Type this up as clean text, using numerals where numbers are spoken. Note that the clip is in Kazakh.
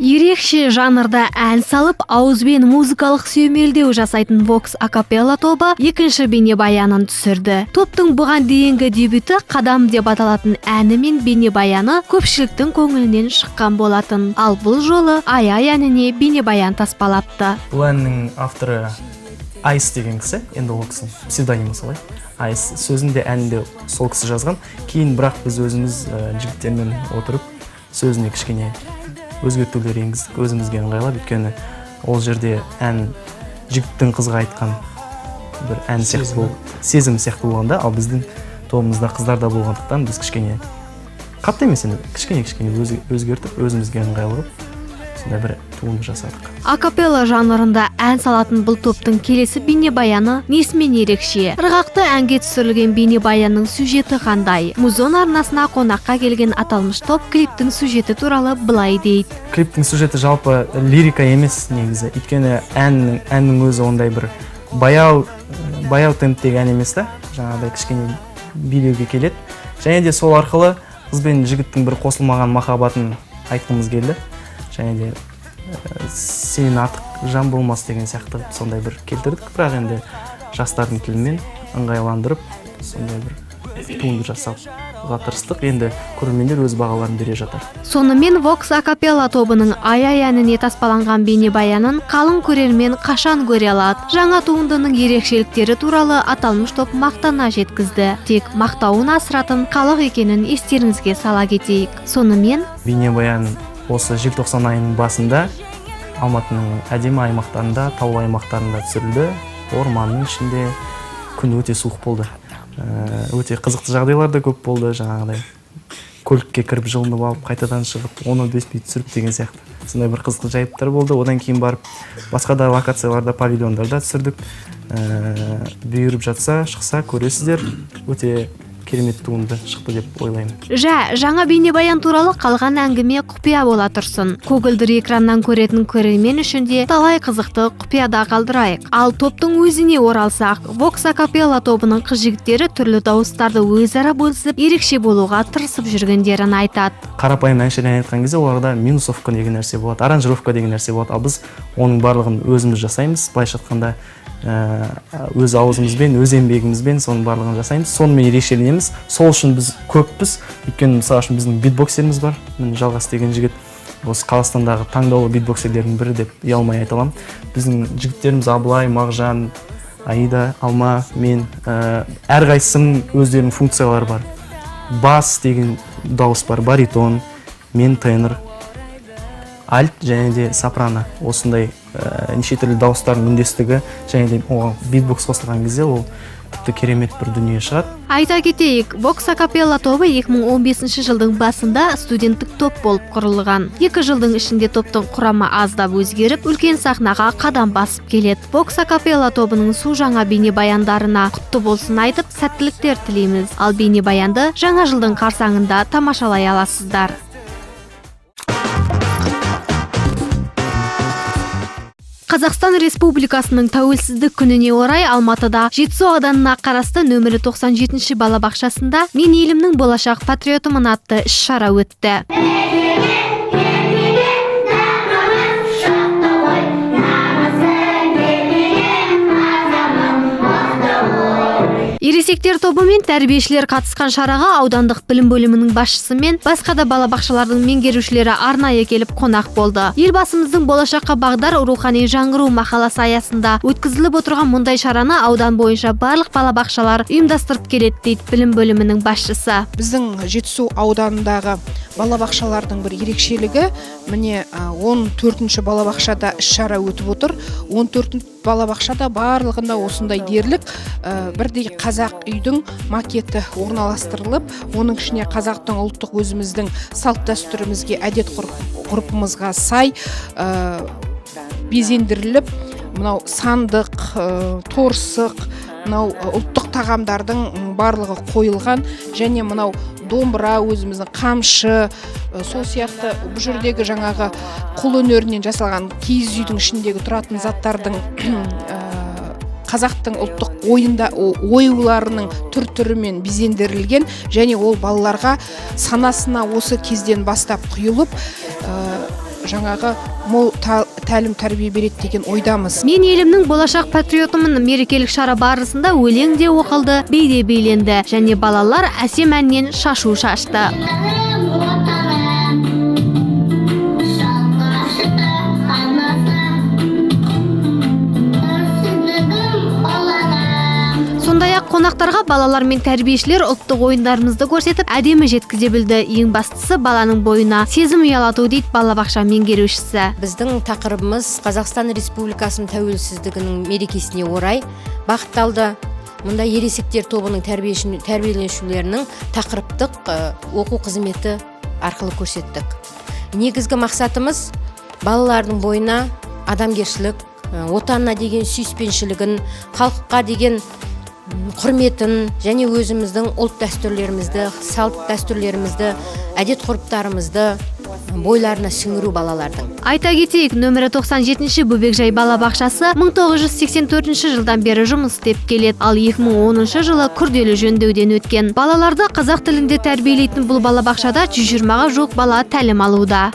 Ерекше жанрда ән салып, ауызбен музыкалық сүйемелдеу жасайтын Vox Acapella тобы екінші бейнебаянын түсірді. Топтың бұған дейінгі дебюті «Қадам» деп аталатын әні мен бейнебаяны көпшіліктің көңілінен шыққан болатын. Ал бұл жолы «Ай-ай» әніне бейнебаян таспалапты. Бұл әннің авторы Айс деген кісі, енді ол кісінің псевдонимі солай. Айс сөзінде әнінде сол кісі жазған. Кейін бірақ біз өзіміз жігіттермен отырып сөзіне кішкене өзгертулер енгіздік, өзімізге ыңғайлап, өйткені ол жерде ән жігіттің қызға айтқан бір ән сияқты болды, сезім сияқты болғанда, ал біздің тобымызда қыздар да болғандықтан біз кішкене қатты емес енді кішкене өзгертіп, өзімізге ыңғайлап сондай бір туынды жасадық. Акапелла жанрында ән салатын бұл топтың келесі бейнебаяны несімен ерекше? Ырғақты әнге түсірілген бейнебаянның сюжеті қандай? Музон арнасына қонаққа келген аталмыш топ клиптің сюжеті туралы былай дейді. Клиптің сюжеті жалпы лирика емес негізі, өйткені әннің өзі ондай бір баяу темптегі ән емес та, жаңағыдай кішкене билеуге келеді. Және де сол арқылы қыз бен жігіттің бір қосылмаған махаббатын айтқымыз келді. Және де сенен артық жан болмас деген сияқты сондай бір келтірдік, бірақ енді жастардың тілімен ыңғайландырып сондай бір туынды жасауға тырыстық. Енді көрермендер өз бағаларын бере жатар. Сонымен Vox Acapella тобының «Ай-ай» әніне таспаланған бейнебаянын қалың көрермен қашан көре алады? Жаңа туындының ерекшеліктері туралы аталмыш топ мақтана жеткізді. Тек мақтауын асыратын халық екенін естеріңізге сала кетейік. Сонымен бейнебаян осы желтоқсан айының басында Алматының әдемі аймақтарында, таулы аймақтарында түсірілді. Орманның ішінде күн өте суық болды. Өте қызықты жағдайлар да көп болды, жаңағыдай көлікке кіріп жылынып алып, қайтадан шығып, оны өтпей түсіріп деген сияқты. Сондай бір қызықты жайттар болды. Одан кейін барып басқа да локацияларда, павильондарда түсірдік. Бұйырып жатса, шықса көресіздер. Өте керемет туынды шықты деп ойлаймын. Жаңа бейнебаян туралы қалған әңгіме құпия бола тұрсын. Көгілдір экраннан көретін көрермен үшін де талай қызықты құпияда қалдырайық. Ал топтың өзіне оралсақ, Vox Acapella тобының қыз-жігіттері түрлі дауыстарды өзара бөлісіп, ерекше болуға тырысып жүргендерін айтады. Қарапайым әншілер айтқан кезде оларда минусовка деген нәрсе болады, аранжировка деген нәрсе болады. Ал біз оның барлығын өзіміз жасаймыз. Былайша айтқанда өз аузымызбен, өз еңбегімізбен соның барлығын жасаймыз. Сонымен ерекшеленеміз. Сол үшін біз көппіз. Өйткені мысалы үшін біздің битбоксеріміз бар. Жалғас деген жігіт осы Қазақстандағы таңдаулы битбоксерлердің бірі деп ұялмай айта аламын. Біздің жігіттеріміз Абылай, Мағжан, Аида, Алма, мен әрқайсысының өздерінің функциялары бар. Бас деген дауыс бар, баритон, мен тенор, альт және де сопрано. Осындай неше түрлі дауыстардың үндестігі және де оған битбокс қосылған кезде ол тіпті керемет бір дүние шығады. Айта кетейік, Vox Acapella тобы 2015 жылдың басында студенттік топ болып құрылған. 2 жылдың ішінде топтың құрамы аздап өзгеріп, үлкен сахнаға қадам басып келеді. Vox Acapella тобының су жаңа бейнебаяндарына құтты болсын айтып, сәттіліктер тілейміз. Ал бейнебаянды жаңа жылдың қарсаңында тамашалай аласыздар. Қазақстан Республикасының тәуелсіздік күніне орай Алматыда Жетісу ауданына қарасты нөмірі 97-ші балабақшасында «Мен елімнің болашақ патриотымын» атты іс-шара өтті. Ересектер тобы мен тәрбиешілер қатысқан шараға аудандық білім бөлімінің басшысы мен басқа да балабақшалардың меңгерушілері арнайы келіп қонақ болды. Елбасымыздың болашаққа бағдар рухани жаңғыру мақаласы аясында өткізіліп отырған мұндай шараны аудан бойынша барлық балабақшалар ұйымдастырып келеді дейді білім бөлімінің басшысы. Біздің Жетісу ауданындағы балабақшалардың бір ерекшелігі, міне 14-ші балабақшада іс-шара өтіп отыр. 14 балабақшада барлығында осындай дерлік бірдей қазақ үйдің макеті орналастырылып, оның ішіне қазақтың ұлттық өзіміздің салт дәстүрімізге, әдет ғұрпымызға сай безендіріліп, мынау сандық, торсық, мынау ұлттық тағамдардың барлығы қойылған, және мынау домбыра, өзіміздің қамшы, сол сияқты бұл жердегі жаңағы қол өнерінен жасалған киіз үйдің ішіндегі тұратын заттардың қазақтың ұлттық оюларының түр-түрімен безендірілген, және ол балаларға санасына осы кезден бастап құйылып жаңағы мол тәлім тәрбие береді деген ойдамыз. Мен елімнің болашақ патриотымын мерекелік шара барысында өлең де оқылды, би де биленді және балалар әсем әннен шашу шашты. Сондай-ақ қонақтарға балалар мен тәрбиешілер ұлттық ойындарымызды көрсетіп, әдемі жеткізе білді. Ең бастысы баланың бойына сезім ұялату дейді балабақша меңгерушісі. Біздің тақырыбымыз Қазақстан Республикасының тәуелсіздігінің мерекесіне орай бағытталды. Мұнда ересектер тобының тәрбиеленушілерінің тақырыптық оқу қызметі арқылы көрсеттік. Негізгі мақсатымыз балалардың бойына адамгершілік, отанына деген сүйіспеншілігін, халыққа деген құрметін және өзіміздің ұлт дәстүрлерімізді, салт дәстүрлерімізді, әдет-ғұрыптарымызды бойларына сіңіру балалардың. Айта кетейік, нөмірі 97-ші бөбекжай балабақшасы 1984 жылдан бері жұмыс істеп келеді, ал 2010 жылы күрделі жөндеуден өткен. Балаларды қазақ тілінде тәрбиелейтін бұл балабақшада 120-ға жуық бала тәлім алуда.